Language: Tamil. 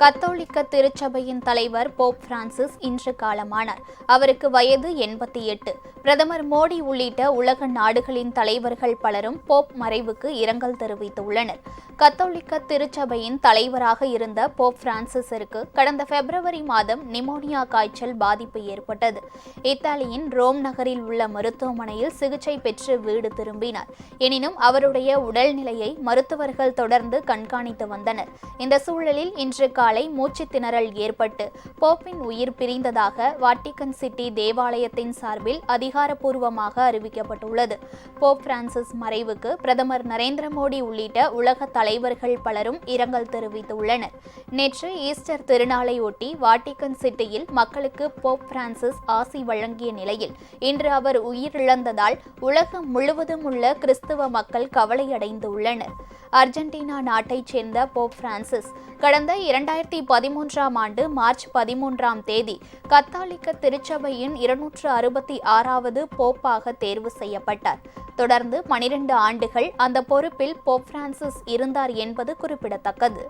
கத்தோலிக்க திருச்சபையின் தலைவர் போப் பிரான்சிஸ் இன்று காலமானார். அவருக்கு வயது 88. பிரதமர் மோடி உள்ளிட்ட உலக நாடுகளின் தலைவர்கள் பலரும் போப் மறைவுக்கு இரங்கல் தெரிவித்துள்ளனர். கத்தோலிக்க திருச்சபையின் தலைவராக இருந்த போப் பிரான்சிஸிற்கு கடந்த பிப்ரவரி மாதம் நிமோனியா காய்ச்சல் பாதிப்பு ஏற்பட்டது. இத்தாலியின் ரோம் நகரில் உள்ள மருத்துவமனையில் சிகிச்சை பெற்று வீடு திரும்பினார். எனினும் அவருடைய உடல்நிலையை மருத்துவர்கள் தொடர்ந்து கண்காணித்து வந்தனர். இந்த சூழலில் இன்று காலை மூச்சு திணறல் ஏற்பட்டு போப்பின் உயிர் பிரிந்ததாக வாட்டிகன் சிட்டி தேவாலயத்தின் சார்பில் அதிகாரப்பூர்வமாக அறிவிக்கப்பட்டுள்ளது. போப் பிரான்சிஸ் மறைவுக்கு பிரதமர் நரேந்திர மோடி உள்ளிட்ட உலக தலைவர்கள் பலரும் இரங்கல் தெரிவித்துள்ளனர். நேற்று ஈஸ்டர் திருநாளை ஒட்டி வாட்டிகன் சிட்டியில் மக்களுக்கு போப் பிரான்சிஸ் ஆசி வழங்கிய நிலையில் இன்று அவர் உயிரிழந்ததால் உலகம் முழுவதும் உள்ள கிறிஸ்துவ மக்கள் கவலையடைந்துள்ளனர். அர்ஜென்டினா நாட்டைச் சேர்ந்த போப் பிரான்சிஸ் கடந்த 2013ஆம் ஆண்டு மார்ச் 13ஆம் தேதி கத்தோலிக்க திருச்சபையின் 266வது போப்பாக தேர்வு செய்யப்பட்டார். தொடர்ந்து 12 ஆண்டுகள் அந்த பொறுப்பில் போப் பிரான்சிஸ் இருந்தார் என்பது குறிப்பிடத்தக்கது.